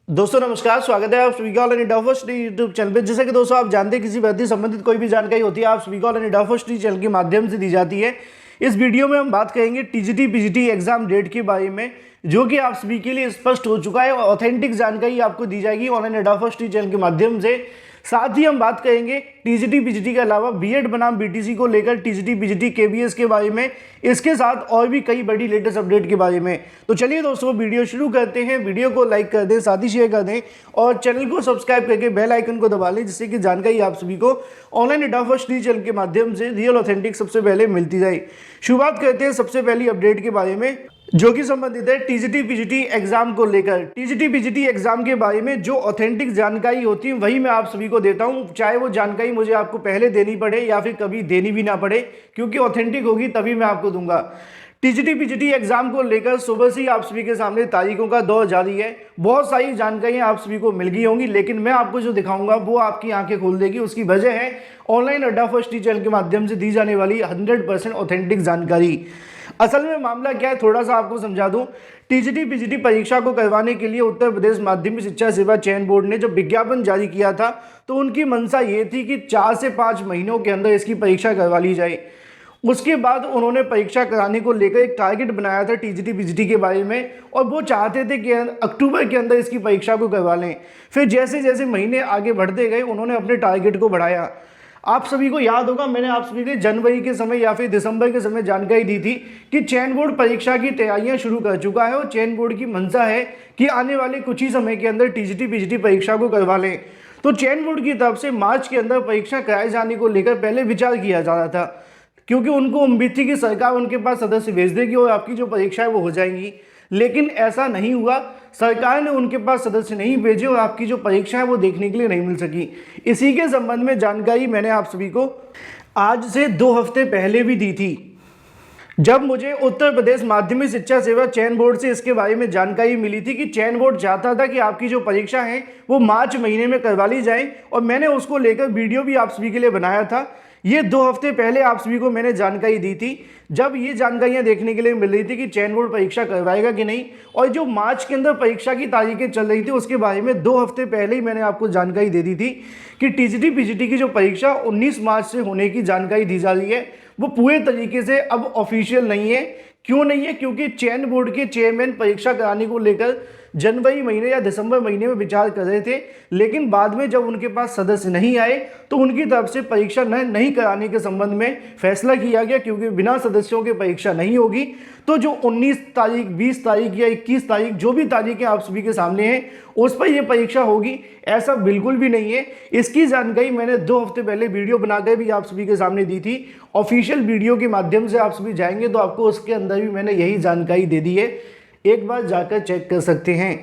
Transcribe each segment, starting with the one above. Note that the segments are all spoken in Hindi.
दोस्तों नमस्कार, स्वागत है आप सभी का online India first YouTube channel पे। जैसे कि दोस्तों आप जानते हैं किसी भर्ती संबंधित कोई भी जानकारी होती है आप सभी को ऑनलाइन इंडिया फर्स्ट चैनल के माध्यम से दी जाती है। इस वीडियो में हम बात करेंगे टीजीटी पीजीटी एग्जाम डेट के बारे में, जो कि आप सभी के लिए स्पष्ट हो चुका है और ऑथेंटिक जानकारी आपको दी जाएगी ऑनलाइन इंडिया फर्स्ट चैनल के माध्यम से। साथ ही हम बात करेंगे टीजीटी पीजीटी के अलावा बीएड बनाम बीटीसी को लेकर टीजीटी पीजीटी केबीएस के बारे में, इसके साथ और भी कई बड़ी लेटेस्ट अपडेट के बारे में। तो चलिए दोस्तों वीडियो शुरू करते हैं। वीडियो को लाइक कर दें, साथ ही शेयर कर दें और चैनल को सब्सक्राइब करके बेल आइकन को दबा लें, जिससे कि जानकारी आप सभी को ऑनलाइन इंडिया फर्स्ट चैनल के माध्यम से रियल ऑथेंटिक सबसे पहले मिलती जाए। शुरुआत करते हैं सबसे पहली अपडेट के बारे में, जो कि संबंधित है टीजीटी पीजीटी एग्जाम को लेकर। टीजीटी पीजीटी एग्जाम के बारे में जो ऑथेंटिक जानकारी होती है वही मैं आप सभी को देता हूं, चाहे वो जानकारी मुझे आपको पहले देनी पड़े या फिर कभी देनी भी ना पड़े, क्योंकि ऑथेंटिक होगी तभी मैं आपको दूंगा। टीजीटी पीजीटी एग्जाम को लेकर सुबह से ही आप सभी के सामने तारीखों का दौर जारी है। बहुत सारी जानकारियां आप सभी को मिल गई होंगी, लेकिन मैं आपको जो दिखाऊंगा वो आपकी आंखें खोल देगी। उसकी वजह है ऑनलाइन अड्डा फर्स्ट चैनल के माध्यम से दी जाने वाली 100% ऑथेंटिक जानकारी। असल में मामला क्या है, थोड़ा सा आपको समझा दूं। टीजीटी पीजीटी परीक्षा को करवाने के लिए उत्तर प्रदेश माध्यमिक शिक्षा सेवा चयन बोर्ड ने जब विज्ञापन जारी किया था तो उनकी मंशा ये थी कि 4 से 5 महीनों के अंदर इसकी परीक्षा करवा ली जाए। उसके बाद उन्होंने परीक्षा कराने को लेकर एक टारगेट बनाया था टीजीटी पीजीटी के बारे में, और वो चाहते थे कि अक्टूबर के अंदर इसकी परीक्षा को करवा लें। फिर जैसे जैसे महीने आगे बढ़ते गए उन्होंने अपने टारगेट को बढ़ाया। आप सभी को याद होगा, मैंने आप सभी को जनवरी के समय या फिर दिसंबर के समय जानकारी दी थी कि चयन बोर्ड परीक्षा की तैयारियां शुरू कर चुका है और चयन बोर्ड की मंशा है कि आने वाले कुछ ही समय के अंदर टीजीटी पीजीटी परीक्षा को करवा लें। तो चयन बोर्ड की तरफ से मार्च के अंदर परीक्षा कराए जाने को लेकर पहले विचार किया जा रहा था, क्योंकि उनको उम्मीद थी कि सरकार उनके पास सदस्य भेज देगी और आपकी जो परीक्षा है वो हो जाएंगी। लेकिन ऐसा नहीं हुआ, सरकार ने उनके पास सदस्य नहीं भेजे और आपकी जो परीक्षा है वो देखने के लिए नहीं मिल सकी। इसी के संबंध में जानकारी मैंने आप सभी को आज से 2 हफ्ते पहले भी दी थी, जब मुझे उत्तर प्रदेश माध्यमिक शिक्षा सेवा चयन बोर्ड से इसके बारे में जानकारी मिली थी कि चयन बोर्ड चाहता था कि आपकी जो परीक्षा है वो मार्च महीने में करवा ली जाए, और मैंने उसको लेकर वीडियो भी आप सभी के लिए बनाया था। ये 2 हफ्ते पहले आप सभी को मैंने जानकारी दी थी, जब ये जानकारियां देखने के लिए मिल रही थी कि चयन बोर्ड परीक्षा करवाएगा कि नहीं, और जो मार्च के अंदर परीक्षा की तारीखें चल रही थी उसके बारे में 2 हफ्ते पहले ही मैंने आपको जानकारी दे दी थी कि टीजीटी पीजीटी की जो परीक्षा 19 मार्च से होने की जानकारी दी जा रही है वो पूरे तरीके से अब ऑफिशियल नहीं है। क्यों नहीं है? क्योंकि चयन बोर्ड के चेयरमैन परीक्षा कराने को लेकर जनवरी महीने या दिसंबर महीने में विचार कर रहे थे, लेकिन बाद में जब उनके पास सदस्य नहीं आए तो उनकी तरफ से परीक्षा नहीं कराने के संबंध में फैसला किया गया, क्योंकि बिना सदस्यों के परीक्षा नहीं होगी। तो जो 19 तारीख, 20 तारीख या 21 तारीख जो भी तारीखें आप सभी के सामने हैं उस पर यह परीक्षा होगी, ऐसा बिल्कुल भी नहीं है। इसकी जानकारी मैंने 2 हफ्ते पहले वीडियो बनाकर भी आप सभी के सामने दी थी। ऑफिशियल वीडियो के माध्यम से आप सभी जाएंगे तो आपको उसके अंदर भी मैंने यही जानकारी दे दी है, एक बार जाकर चेक कर सकते हैं।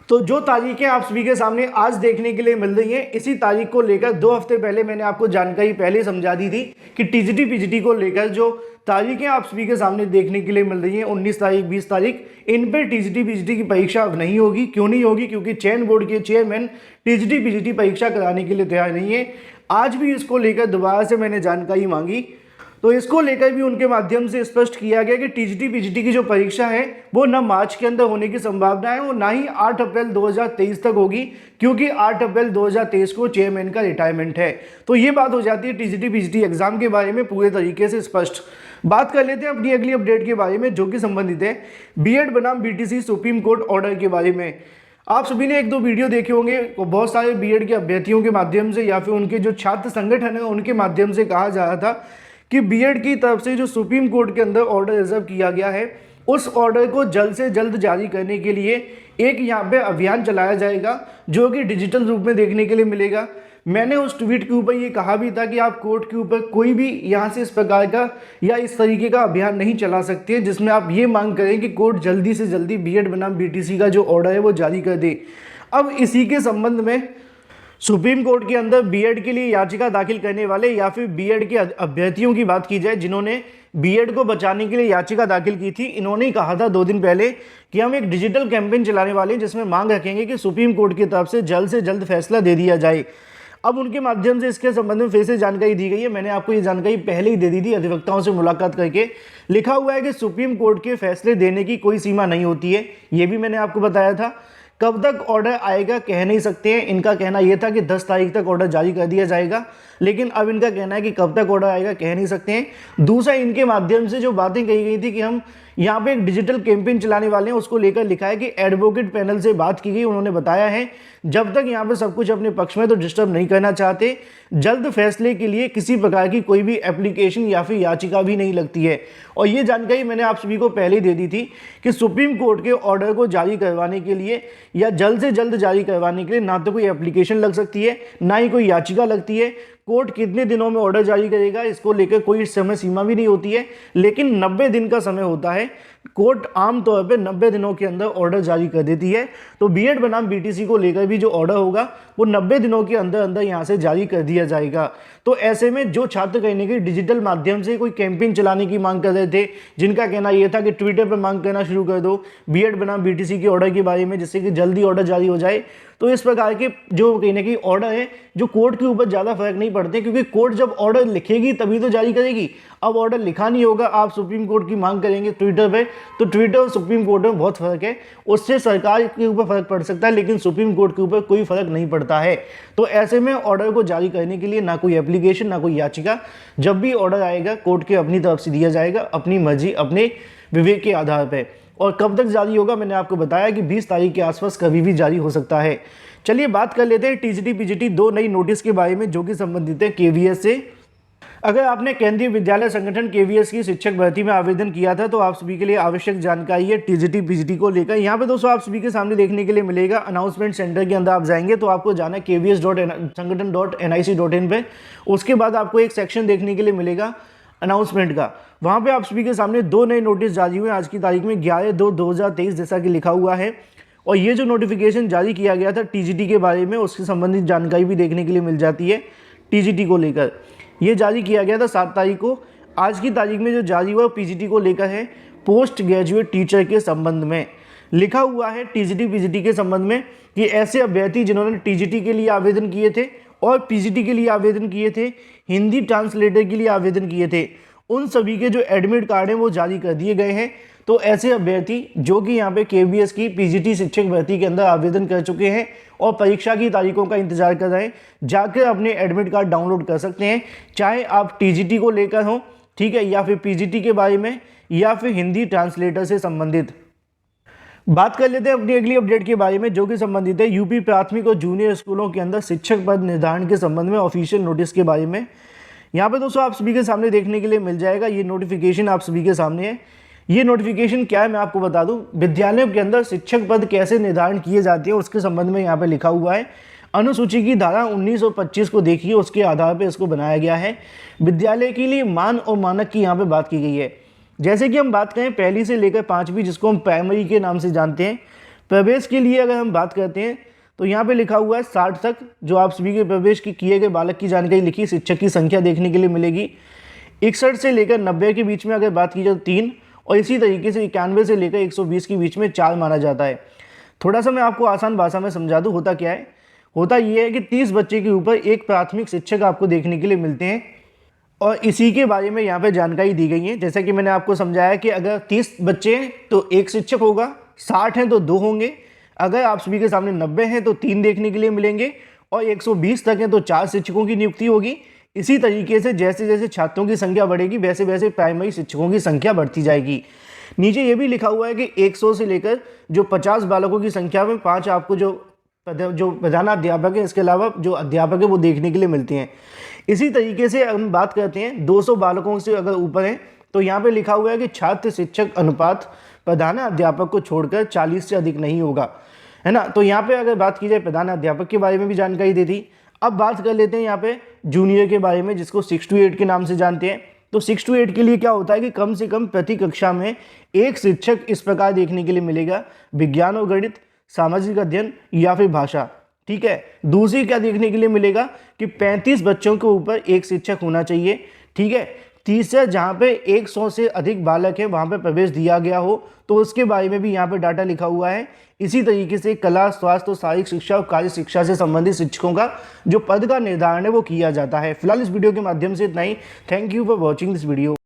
तो जो तारीखें आप सभी के सामने आज देखने के लिए मिल रही हैं, इसी तारीख को लेकर 2 हफ्ते पहले मैंने आपको जानकारी पहले समझा दी थी कि टीजीटी पीजीटी को लेकर जो तारीखें आप सभी के सामने देखने के लिए मिल रही हैं 19 तारीख, 20 तारीख, इन पर टीजीटी पीजीटी की परीक्षा अब नहीं होगी। क्यों नहीं होगी? क्योंकि चयन बोर्ड के चेयरमैन टीजीटी पीजीटी परीक्षा कराने के लिए तैयार नहीं है। आज भी इसको लेकर दोबारा से मैंने जानकारी मांगी तो इसको लेकर भी उनके माध्यम से स्पष्ट किया गया कि टीजीटी पीजीटी की जो परीक्षा है वो ना मार्च के अंदर होने की संभावना है और ना ही 8 अप्रैल 2023 तक होगी, क्योंकि 8 अप्रैल 2023 को चेयरमैन का रिटायरमेंट है। तो ये बात हो जाती है टीजीटी पीजीटी एग्जाम के बारे में पूरे तरीके से स्पष्ट। बात कर लेते हैं अपनी अगली अपडेट के बारे में, जो कि संबंधित है बीएड बनाम बीटीसी सुप्रीम कोर्ट ऑर्डर के बारे में। आप सभी ने 1-2 वीडियो देखे होंगे, बहुत सारे बीएड के अभ्यर्थियों के माध्यम से या फिर उनके जो छात्र संगठन है उनके माध्यम से कहा जा रहा था कि बीएड की तरफ से जो सुप्रीम कोर्ट के अंदर ऑर्डर रिजर्व किया गया है उस ऑर्डर को जल्द से जल्द जारी करने के लिए एक यहाँ पे अभियान चलाया जाएगा, जो कि डिजिटल रूप में देखने के लिए मिलेगा। मैंने उस ट्वीट के ऊपर ये कहा भी था कि आप कोर्ट के ऊपर कोई भी यहाँ से इस प्रकार का या इस तरीके का अभियान नहीं चला सकते हैं जिसमें आप ये मांग करें कि कोर्ट जल्दी से जल्दी बीएड बनाम बीटीसी का जो ऑर्डर है वो जारी कर दे। अब इसी के संबंध में सुप्रीम कोर्ट के अंदर बीएड के लिए याचिका दाखिल करने वाले या फिर बीएड के अभ्यर्थियों की बात की जाए जिन्होंने बीएड को बचाने के लिए याचिका दाखिल की थी, इन्होंने ही कहा था 2 दिन पहले कि हम एक डिजिटल कैंपेन चलाने वाले हैं जिसमें मांग रखेंगे कि सुप्रीम कोर्ट की तरफ से जल्द फैसला दे दिया जाए। अब उनके माध्यम से इसके संबंध में फिर से जानकारी दी गई है। मैंने आपको ये जानकारी पहले ही दे दी थी अधिवक्ताओं से मुलाकात करके। लिखा हुआ है कि सुप्रीम कोर्ट के फैसले देने की कोई सीमा नहीं होती है, ये भी मैंने आपको बताया था। कब तक ऑर्डर आएगा कह नहीं सकते हैं। इनका कहना यह था कि 10 तारीख तक ऑर्डर जारी कर दिया जाएगा, लेकिन अब इनका कहना है कि कब तक ऑर्डर आएगा कह नहीं सकते हैं। दूसरा, इनके माध्यम से जो बातें कही गई थी कि हम यहाँ पे एक डिजिटल कैंपेन चलाने वाले हैं, उसको लेकर लिखा है कि एडवोकेट पैनल से बात की गई। उन्होंने बताया है जब तक यहाँ पे सब कुछ अपने पक्ष में तो डिस्टर्ब नहीं करना चाहते, जल्द फैसले के लिए किसी प्रकार की कोई भी एप्लीकेशन या फिर याचिका भी नहीं लगती है। और ये जानकारी मैंने आप सभी को पहले ही दे दी थी कि सुप्रीम कोर्ट के ऑर्डर को जारी करवाने के लिए या जल्द से जल्द जारी करवाने के लिए ना तो कोई एप्लीकेशन लग सकती है, ना ही कोई याचिका लगती है। कोर्ट कितने दिनों में ऑर्डर जारी करेगा इसको लेकर कोई समय सीमा भी नहीं होती है, लेकिन 90 दिन का समय होता है। कोर्ट आमतौर पे 90 दिनों के अंदर ऑर्डर जारी कर देती है। तो बीएड बनाम बीटीसी को लेकर भी जो ऑर्डर होगा वो 90 दिनों के अंदर अंदर यहाँ से जारी कर दिया जाएगा। तो ऐसे में जो छात्र कहने के डिजिटल माध्यम से कोई कैंपेन चलाने की मांग कर रहे थे, जिनका कहना यह था कि ट्विटर पर मांग करना शुरू कर दो बीएड बनाम बीटीसी के ऑर्डर के बारे में, जिससे कि जल्दी ऑर्डर जारी हो जाए, तो इस प्रकार के जो कहने की ऑर्डर है जो कोर्ट के ऊपर ज़्यादा फर्क नहीं पड़ते, क्योंकि कोर्ट जब ऑर्डर लिखेगी तभी तो जारी करेगी। अब ऑर्डर लिखा नहीं होगा, आप सुप्रीम कोर्ट की मांग करेंगे ट्विटर पे, तो ट्विटर और सुप्रीम कोर्ट में बहुत फर्क है। उससे सरकार के ऊपर फर्क पड़ सकता है, लेकिन सुप्रीम कोर्ट के ऊपर कोई फर्क नहीं पड़ता है। तो ऐसे में ऑर्डर को जारी करने के लिए ना कोई एप्लीकेशन ना कोई याचिका, जब भी ऑर्डर आएगा कोर्ट के अपनी तरफ से दिया जाएगा, अपनी मर्जी अपने विवेक के आधार पर। और कब तक जारी होगा मैंने आपको बताया कि 20 तारीख के आसपास कभी भी जारी हो सकता है। चलिए बात कर लेते हैं टीजीटी पीजीटी 2 नई नोटिस के बारे में जो कि संबंधित है केवीएस से। अगर आपने केंद्रीय विद्यालय संगठन केवीएस की शिक्षक भर्ती में आवेदन किया था तो आप सभी के लिए आवश्यक जानकारी है टीजीटी पीजीटी को लेकर। यहाँ पे दोस्तों आप सभी के सामने देखने के लिए मिलेगा, अनाउंसमेंट सेंटर के अंदर आप जाएंगे तो आपको जाना है kvs.sangathan.nic.in पे। उसके बाद आपको एक सेक्शन देखने के लिए मिलेगा अनाउंसमेंट का, वहाँ पे आप सभी के सामने 2 नए नोटिस जारी हुए आज की तारीख में 11/2/2023 जैसा कि लिखा हुआ है। और ये जो नोटिफिकेशन जारी किया गया था टीजीटी के बारे में, उससे संबंधित जानकारी भी देखने के लिए मिल जाती है। टीजीटी को लेकर ये जारी किया गया था 7 तारीख को। आज की तारीख में जो जारी हुआ पीजीटी को लेकर है, पोस्ट ग्रेजुएट टीचर के संबंध में लिखा हुआ है। टीजीटी पीजीटी के संबंध में कि ऐसे अभ्यर्थी जिन्होंने टीजीटी के लिए आवेदन किए थे और पीजीटी के लिए आवेदन किए थे, हिंदी ट्रांसलेटर के लिए आवेदन किए थे, उन सभी के जो एडमिट कार्ड हैं वो जारी कर दिए गए हैं। तो ऐसे अभ्यर्थी जो कि यहाँ पे केवीएस की पीजीटी शिक्षक भर्ती के अंदर आवेदन कर चुके हैं और परीक्षा की तारीखों का इंतजार कर रहे हैं, जाकर अपने एडमिट कार्ड डाउनलोड कर सकते हैं, चाहे आप टीजीटी को लेकर हो, ठीक है, या फिर पीजीटी के बारे में, या फिर हिंदी ट्रांसलेटर से संबंधित। बात कर लेते हैं अपनी अगली अपडेट के बारे में जो कि संबंधित है यूपी प्राथमिक और जूनियर स्कूलों के अंदर शिक्षक पद निर्धारण के संबंध में ऑफिशियल नोटिस के बारे में। यहाँ पे दोस्तों आप सभी के सामने देखने के लिए मिल जाएगा, ये नोटिफिकेशन आप सभी के सामने है। ये नोटिफिकेशन क्या है मैं आपको बता दूं, विद्यालयों के अंदर शिक्षक पद कैसे निर्धारण किए जाते हैं उसके संबंध में यहाँ पे लिखा हुआ है। अनुसूची की धारा 19 और 25 को देखिए, उसके आधार पर इसको बनाया गया है। विद्यालय के लिए मान और मानक की यहाँ पे बात की गई है। जैसे कि हम बात करें 1ली से लेकर 5वीं, जिसको हम प्राइमरी के नाम से जानते हैं, प्रवेश के लिए अगर हम बात करते हैं तो यहाँ पे लिखा हुआ है 60 तक जो आप सभी के प्रवेश की किए गए बालक की जानकारी लिखी, शिक्षक की संख्या देखने के लिए मिलेगी। 61 से लेकर 90 के बीच में अगर बात की जाए तो 3, और इसी तरीके से 91 से लेकर 120 के बीच में 4 माना जाता है। थोड़ा सा मैं आपको आसान भाषा में समझा दूँ, होता क्या है, होता ये है कि 30 बच्चे के ऊपर एक प्राथमिक शिक्षक आपको देखने के लिए मिलते हैं और इसी के बारे में यहाँ पे जानकारी दी गई है। जैसा कि मैंने आपको समझाया कि अगर 30 बच्चे हैं तो एक शिक्षक होगा, 60 हैं तो 2 होंगे, अगर आप सभी के सामने 90 हैं तो 3 देखने के लिए मिलेंगे, और 120 तक हैं तो 4 शिक्षकों की नियुक्ति होगी। इसी तरीके से जैसे जैसे छात्रों की संख्या बढ़ेगी वैसे वैसे प्राइमरी शिक्षकों की संख्या बढ़ती जाएगी। नीचे ये भी लिखा हुआ है कि 100 से लेकर जो 50 बालकों की संख्या में 5 आपको जो प्रधानाध्यापक है, इसके अलावा जो अध्यापक है वो देखने के लिए मिलते हैं। इसी तरीके से हम बात करते हैं 200 बालकों से अगर ऊपर है तो यहाँ पे लिखा हुआ है कि छात्र शिक्षक अनुपात प्रधानाध्यापक को छोड़कर 40 से अधिक नहीं होगा, है ना। तो यहाँ पे अगर बात की जाए प्रधानाध्यापक के बारे में भी जानकारी दे दी। अब बात कर लेते हैं यहाँ पे जूनियर के बारे में, जिसको 6 to 8 के नाम से जानते हैं। तो 6 to 8 के लिए क्या होता है कि कम से कम प्रति कक्षा में एक शिक्षक इस प्रकार देखने के लिए मिलेगा, विज्ञान और गणित, सामाजिक अध्ययन या फिर भाषा, ठीक है। दूसरी क्या देखने के लिए मिलेगा कि 35 बच्चों के ऊपर एक शिक्षक होना चाहिए, ठीक है। तीसरा, जहाँ पे 100 से अधिक बालक है वहाँ पे प्रवेश दिया गया हो, तो उसके बारे में भी यहाँ पे डाटा लिखा हुआ है। इसी तरीके से कला, स्वास्थ्य और शारीरिक शिक्षा और कार्य शिक्षा से संबंधित शिक्षकों का जो पद का निर्धारण है वो किया जाता है। फिलहाल इस वीडियो के माध्यम से इतना ही। Thank you for watching this video.